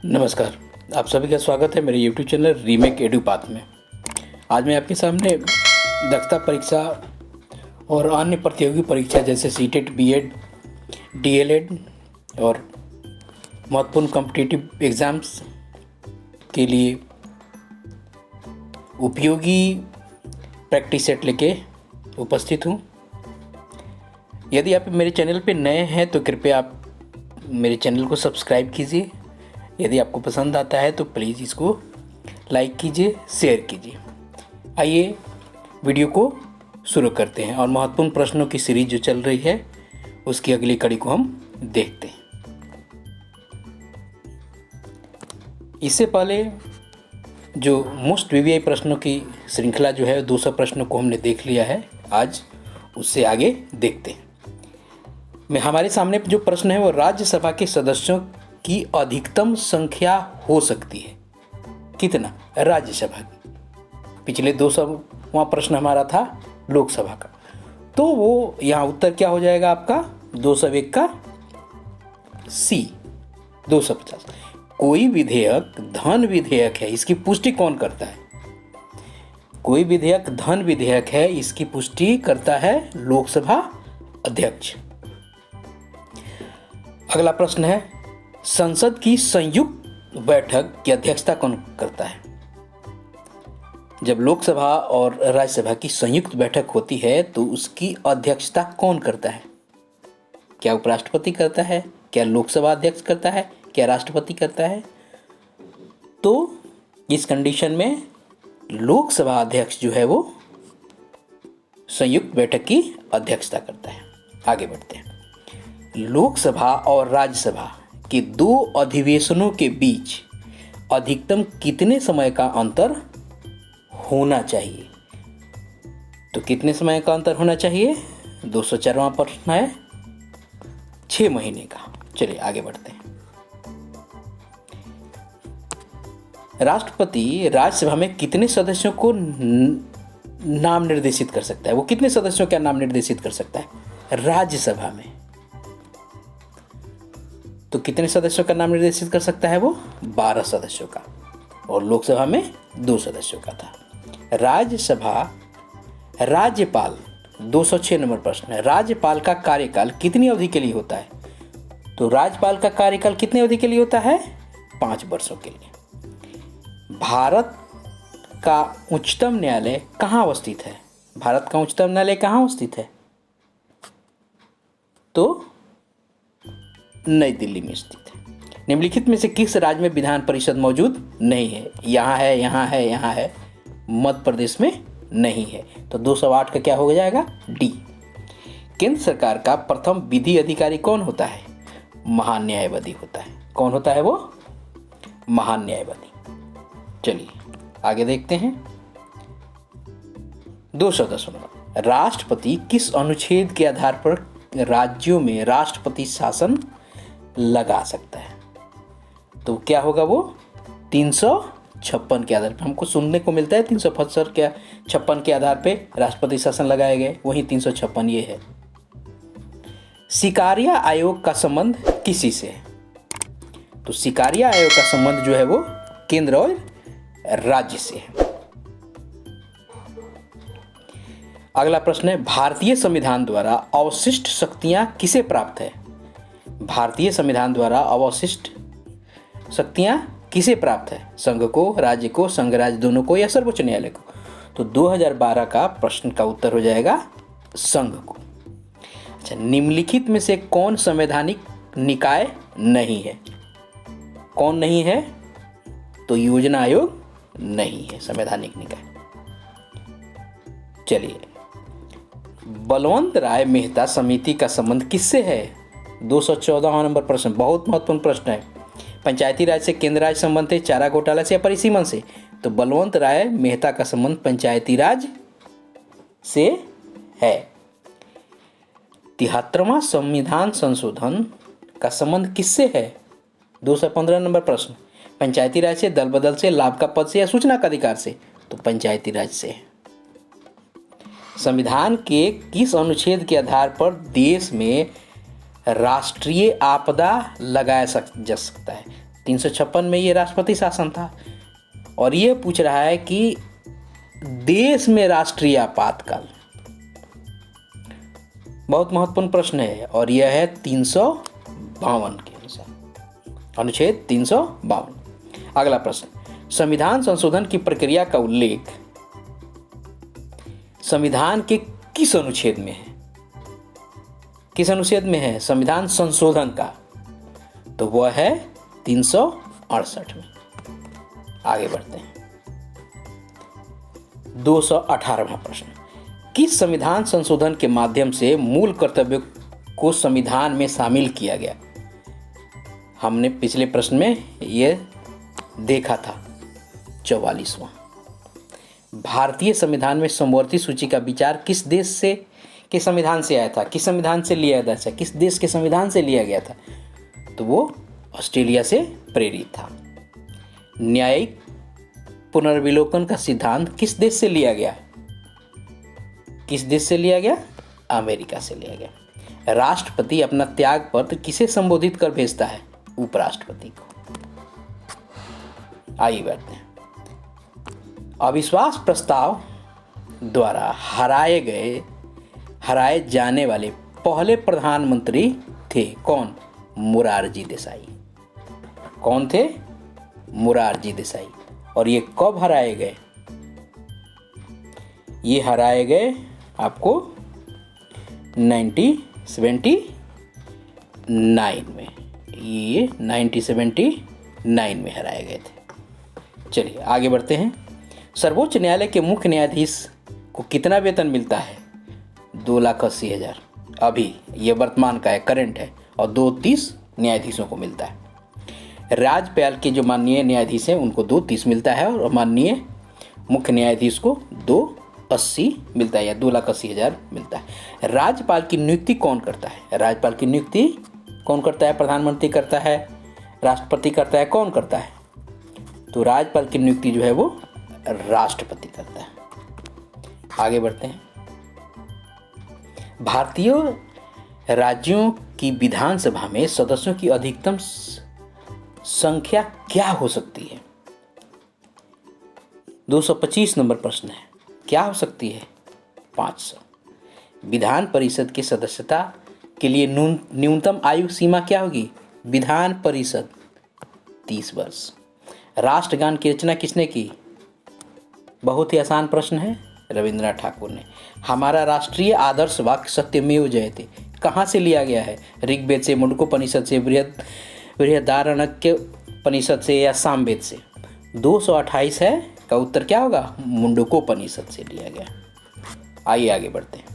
नमस्कार। आप सभी का स्वागत है मेरे YouTube चैनल रीमेक एडुपाथ में। आज मैं आपके सामने दक्षता परीक्षा और अन्य प्रतियोगी परीक्षा जैसे सीटेट, बीएड, डीएलएड और महत्वपूर्ण कॉम्पिटिटिव एग्ज़ाम्स के लिए उपयोगी प्रैक्टिस सेट लेके उपस्थित हूँ। यदि आप मेरे चैनल पे नए हैं तो कृपया आप मेरे चैनल को सब्सक्राइब कीजिए। यदि आपको पसंद आता है तो प्लीज़ इसको लाइक कीजिए, शेयर कीजिए। आइए वीडियो को शुरू करते हैं और महत्वपूर्ण प्रश्नों की सीरीज जो चल रही है उसकी अगली कड़ी को हम देखते हैं। इससे पहले जो मोस्ट वीवीआई प्रश्नों की श्रृंखला जो है 200 प्रश्नों को हमने देख लिया है। आज उससे आगे देखते हैं। हमारे सामने जो प्रश्न है वो राज्यसभा के सदस्यों की अधिकतम संख्या हो सकती है कितना? राज्यसभा की। पिछले 200वां प्रश्न हमारा था लोकसभा का, तो वो यहाँ उत्तर क्या हो जाएगा आपका 201 का सी 250। कोई विधेयक धन विधेयक है, इसकी पुष्टि कौन करता है? कोई विधेयक धन विधेयक है, इसकी पुष्टि करता है लोकसभा अध्यक्ष। अगला प्रश्न है संसद की संयुक्त बैठक की अध्यक्षता कौन करता है? जब लोकसभा और राज्यसभा की संयुक्त बैठक होती है तो उसकी अध्यक्षता कौन करता है? क्या उपराष्ट्रपति करता है? क्या लोकसभा अध्यक्ष करता है? क्या राष्ट्रपति करता है? तो इस कंडीशन में लोकसभा अध्यक्ष जो है वो संयुक्त बैठक की अध्यक्षता करता है। आगे बढ़ते हैं। लोकसभा और राज्यसभा के दो अधिवेशनों के बीच अधिकतम कितने समय का अंतर होना चाहिए? तो कितने समय का अंतर होना चाहिए? 204वां प्रश्न है 6 महीने का। चलिए आगे बढ़ते हैं। राष्ट्रपति राज्यसभा में कितने सदस्यों को नाम निर्देशित कर सकता है? वो कितने सदस्यों का नाम निर्देशित कर सकता है राज्यसभा में? तो कितने सदस्यों का नाम निर्देशित कर सकता है वो? 12 सदस्यों का। और लोकसभा में 2 सदस्यों का था। राज्यसभा राज्यपाल 206 नंबर प्रश्न है। राज्यपाल का कार्यकाल कितनी अवधि के लिए होता है? तो राज्यपाल का कार्यकाल कितनी अवधि के लिए होता है? 5 वर्षों के लिए। भारत का उच्चतम न्यायालय कहाँ अवस्थित है? भारत का उच्चतम न्यायालय कहाँ अवस्थित है? तो नई दिल्ली में स्थित है। निम्नलिखित में से किस राज्य में विधान परिषद मौजूद नहीं है? यहाँ है, यहाँ है, यहाँ है। मध्य प्रदेश में नहीं है। तो 208 का क्या हो जाएगा? डी। केंद्र सरकार का प्रथम विधि अधिकारी कौन होता है? महान्यायवादी होता है। कौन होता है वो? महान्यायवादी। चलिए आगे देखते हैं। 210 राष्ट्रपति किस अनुच्छेद के आधार पर राज्यों में राष्ट्रपति शासन लगा सकता है? तो क्या होगा वो? 356 के आधार पर। हमको सुनने को मिलता है 356 के 56 के आधार पे राष्ट्रपति शासन लगाए गए, वही 356 ये है। सिकारिया आयोग का संबंध किसी से है? तो सिकारिया आयोग का संबंध जो है वो केंद्र और राज्य से है। अगला प्रश्न है भारतीय संविधान द्वारा अवशिष्ट शक्तियां किसे प्राप्त है? भारतीय संविधान द्वारा अवशिष्ट शक्तियां किसे प्राप्त है? संघ को, राज्य को, संघ राज्य दोनों को, या सर्वोच्च न्यायालय को? तो 2012 का प्रश्न का उत्तर हो जाएगा संघ को। अच्छा, निम्नलिखित में से कौन संवैधानिक निकाय नहीं है? कौन नहीं है? तो योजना आयोग नहीं है संवैधानिक निकाय। चलिए, बलवंत राय मेहता समिति का संबंध किससे है? 214वां नंबर प्रश्न, बहुत महत्वपूर्ण प्रश्न है। पंचायती राज से केंद्र राज संबंध है, चारा घोटाला से या परिसीमन से? तो बलवंत राय मेहता का संबंध पंचायती राज से है। 73वां संविधान संशोधन का संबंध किससे है? 215 नंबर प्रश्न, पंचायती राज से, दल बदल से, लाभ का पद से या सूचना का अधिकार से? तो पंचायती राज से है। संविधान के किस अनुच्छेद के आधार पर देश में राष्ट्रीय आपदा लगाया जा सकता है? 356 में ये राष्ट्रपति शासन था। और ये पूछ रहा है कि देश में राष्ट्रीय आपातकाल, बहुत महत्वपूर्ण प्रश्न है, और यह है 352 के अनुसार, अनुच्छेद 352। अगला प्रश्न, संविधान संशोधन की प्रक्रिया का उल्लेख संविधान के किस अनुच्छेद में है? किस अनुच्छेद में है संविधान संशोधन का? तो वह है 368 में। आगे बढ़ते हैं। 218वां प्रश्न, किस संविधान संशोधन के माध्यम से मूल कर्तव्यों को संविधान में शामिल किया गया? हमने पिछले प्रश्न में यह देखा था। 44वां, भारतीय संविधान में समवर्ती सूची का विचार किस देश से के संविधान से आया था? किस संविधान से लिया गया था? किस देश के संविधान से लिया गया था? तो वो ऑस्ट्रेलिया से प्रेरित था। न्यायिक पुनर्विलोकन का सिद्धांत किस देश से लिया गया? किस देश से लिया गया? अमेरिका से लिया गया। राष्ट्रपति अपना त्याग पत्र किसे संबोधित कर भेजता है? उपराष्ट्रपति को। आइए बढ़ते हैं। अविश्वास प्रस्ताव द्वारा हराए जाने वाले पहले प्रधानमंत्री थे कौन? मोरारजी देसाई। कौन थे? मोरारजी देसाई। और ये कब हराए गए? ये हराए गए आपको 1979 में। ये 1979 में हराए गए थे। चलिए आगे बढ़ते हैं। सर्वोच्च न्यायालय के मुख्य न्यायाधीश को कितना वेतन मिलता है? 2,80,000। अभी ये वर्तमान का है, करंट है। और 230 न्यायाधीशों को मिलता है। राज्यपाल के जो माननीय न्यायाधीश हैं उनको 230 मिलता है, और माननीय मुख्य न्यायाधीश को 280 मिलता है, या 2,80,000 मिलता है। राज्यपाल की नियुक्ति कौन करता है? राज्यपाल की नियुक्ति कौन करता है? प्रधानमंत्री करता है, राष्ट्रपति करता है, कौन करता है? तो राज्यपाल की नियुक्ति जो है वो राष्ट्रपति करता है। आगे बढ़ते हैं। भारतीय राज्यों की विधानसभा में सदस्यों की अधिकतम संख्या क्या हो सकती है? 225 नंबर प्रश्न है। क्या हो सकती है? 500। विधान परिषद की सदस्यता के लिए न्यूनतम आयु सीमा क्या होगी? विधान परिषद 30 वर्ष। राष्ट्रगान की रचना किसने की? बहुत ही आसान प्रश्न है, रविंद्रनाथ ठाकुर ने। हमारा राष्ट्रीय आदर्श वाक्य सत्यमेव जयते कहाँ से लिया गया है? ऋग्वेद से, मुंडकोपनिषद से, बृहदारण्यकोपनिषद से, या सामवेद से? 228 है का उत्तर क्या होगा? मुंडकोपनिषद से लिया गया। आइए आगे बढ़ते हैं।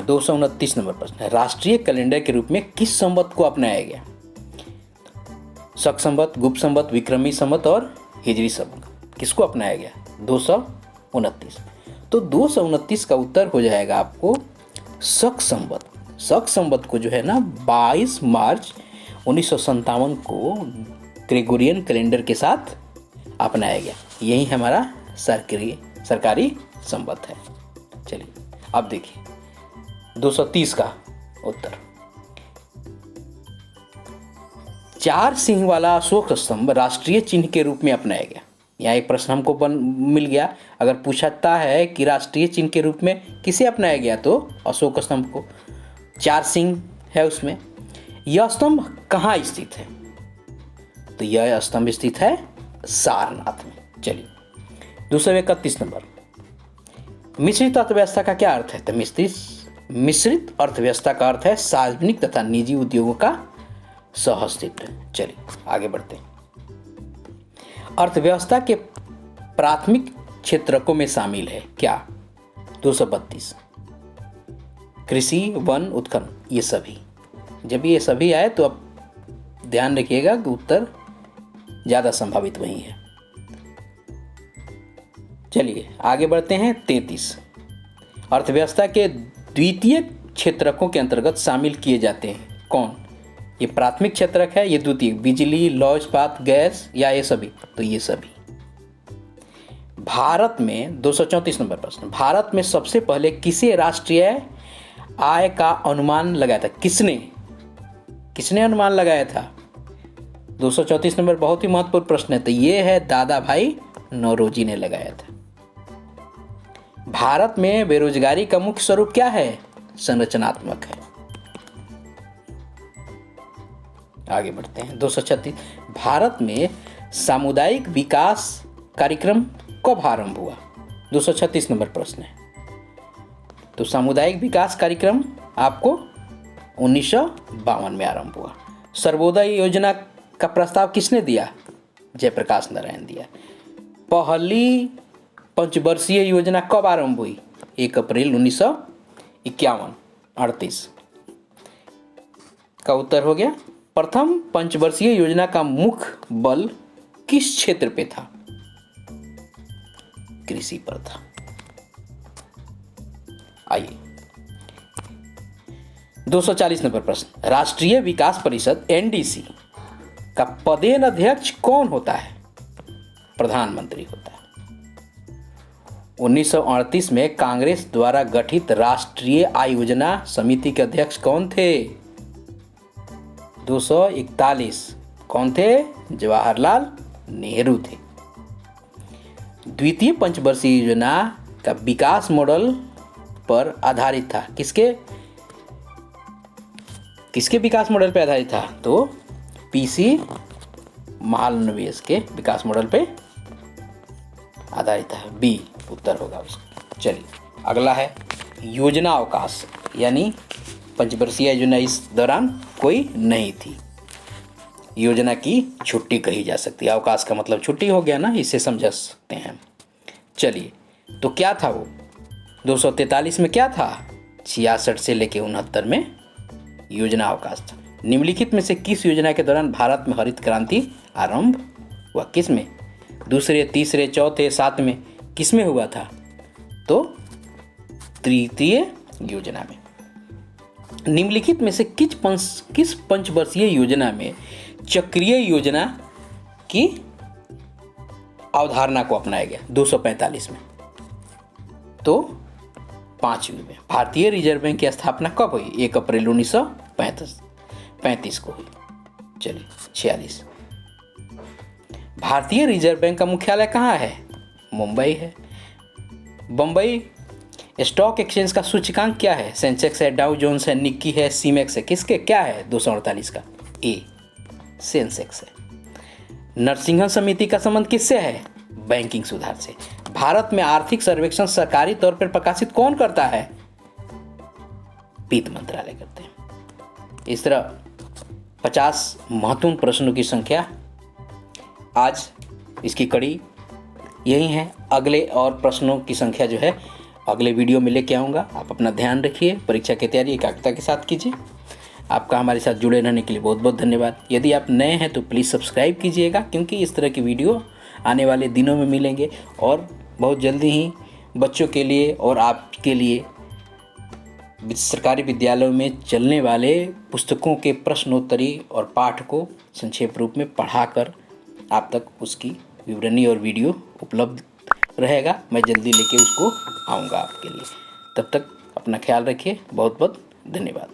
229 नंबर प्रश्न है। राष्ट्रीय कैलेंडर के रूप में किस संवत को अपनाया गया? शक संवत, गुप्त संवत, विक्रमी संवत और हिजरी संवत। किसको अपनाया गया? 229। तो 229 का उत्तर हो जाएगा आपको शक संवत। शक संवत को जो है ना 22 मार्च 1957 को ग्रेगोरियन कैलेंडर के साथ अपनाया गया। यही हमारा सरकारी संवत है। चलिए अब देखिए 230 का उत्तर। 4 सिंह वाला अशोक स्तंभ राष्ट्रीय चिन्ह के रूप में अपनाया गया। यहाँ एक प्रश्न हमको मिल गया। अगर पूछता है कि राष्ट्रीय चिन्ह के रूप में किसे अपनाया गया, तो अशोक स्तंभ को। 4 सिंह है उसमें। यह स्तंभ कहाँ स्थित है? तो यह स्तंभ स्थित है सारनाथ में। चलिए 231 नंबर। मिश्रित अर्थव्यवस्था का क्या अर्थ है? तो मिश्रित अर्थव्यवस्था का अर्थ है सार्वजनिक तथा निजी उद्योगों का सहअस्तित्व। चलिए आगे बढ़ते हैं। अर्थव्यवस्था के प्राथमिक क्षेत्रकों में शामिल है क्या? 232। कृषि, वन, उत्खनन, ये सभी। जब ये सभी आए तो अब ध्यान रखिएगा कि उत्तर ज़्यादा संभावित वही है। चलिए आगे बढ़ते हैं। 33। अर्थव्यवस्था के द्वितीय क्षेत्रकों के अंतर्गत शामिल किए जाते हैं कौन? ये प्राथमिक क्षेत्रक है, ये द्वितीय, बिजली, लौह इस्पात, गैस, या ये सभी? तो ये सभी। भारत में 234 नंबर प्रश्न। भारत में सबसे पहले किसे राष्ट्रीय आय का अनुमान लगाया था? किसने अनुमान लगाया था? 234 नंबर बहुत ही महत्वपूर्ण प्रश्न है, तो ये है दादा भाई नौरोजी ने लगाया था। भारत में बेरोजगारी का मुख्य स्वरूप क्या है? संरचनात्मक है। आगे बढ़ते हैं। 236, भारत में सामुदायिक विकास कार्यक्रम कब आरंभ हुआ? 236 नंबर प्रश्न है। तो सामुदायिक विकास कार्यक्रम आपको 1952 में आरंभ हुआ। सर्वोदय योजना का प्रस्ताव किसने दिया? जयप्रकाश नारायण दिया। पहली पंचवर्षीय योजना कब आरंभ हुई? 1 अप्रैल 1951, 38 का उत्तर हो गया। प्रथम पंचवर्षीय योजना का मुख्य बल किस क्षेत्र पे था? कृषि पर था। आइए 240 नंबर प्रश्न, राष्ट्रीय विकास परिषद एनडीसी का पदेन अध्यक्ष कौन होता है? प्रधानमंत्री होता है। 1938 में कांग्रेस द्वारा गठित राष्ट्रीय आयोजना समिति के अध्यक्ष कौन थे? 241 कौन थे? जवाहरलाल नेहरू थे। द्वितीय पंचवर्षीय योजना का विकास मॉडल पर आधारित था। किसके विकास मॉडल पर आधारित था? तो पीसी महालनोबिस के विकास मॉडल पे आधारित है। बी उत्तर होगा उसका। चलिए अगला है योजना अवकाश, यानी पंचवर्षीय योजना इस दौरान कोई नहीं थी। योजना की छुट्टी कही जा सकती है। अवकाश का मतलब छुट्टी हो गया ना, इसे समझ सकते हैं। चलिए तो क्या था वो? 243 में क्या था? 66 से लेके 69 में योजना अवकाश था। निम्नलिखित में से किस योजना के दौरान भारत में हरित क्रांति आरंभ हुआ? किस में? दूसरे, तीसरे, चौथे, सातवें किस में हुआ था? तो तृतीय योजना में। निम्नलिखित में से किस पंचवर्षीय योजना में चक्रीय योजना की अवधारणा को अपनाया गया? 245 में। तो 5वीं में। भारतीय रिजर्व बैंक की स्थापना कब हुई? 1 अप्रैल 1935 को हुई। चलिए 46, भारतीय रिजर्व बैंक का मुख्यालय कहाँ है? मुंबई है। बम्बई स्टॉक एक्सचेंज का सूचकांक क्या है? सेंसेक्स है, डाउ जोन्स है, निक्की है, सीमेक्स है। किसके क्या है? 248 का ए सेंसेक्स है। नरसिंहन समिति का संबंध किससे है? बैंकिंग सुधार से। भारत में आर्थिक सर्वेक्षण सरकारी तौर पर प्रकाशित कौन करता है? वित्त मंत्रालय करते हैं। इस तरह 50 महत्वपूर्ण प्रश्नों की संख्या आज इसकी कड़ी यही है। अगले और प्रश्नों की संख्या जो है अगले वीडियो में लेके आऊँगा। आप अपना ध्यान रखिए, परीक्षा की तैयारी एकाग्रता के साथ कीजिए। आपका हमारे साथ जुड़े रहने के लिए बहुत बहुत धन्यवाद। यदि आप नए हैं तो प्लीज़ सब्सक्राइब कीजिएगा, क्योंकि इस तरह की वीडियो आने वाले दिनों में मिलेंगे और बहुत जल्दी ही बच्चों के लिए और आपके लिए सरकारी विद्यालयों में चलने वाले पुस्तकों के प्रश्नोत्तरी और पाठ को संक्षेप रूप में पढ़ाकर आप तक उसकी विवरणी और वीडियो उपलब्ध रहेगा। मैं जल्दी लेके उसको आऊँगा आपके लिए। तब तक अपना ख्याल रखिए। बहुत बहुत धन्यवाद।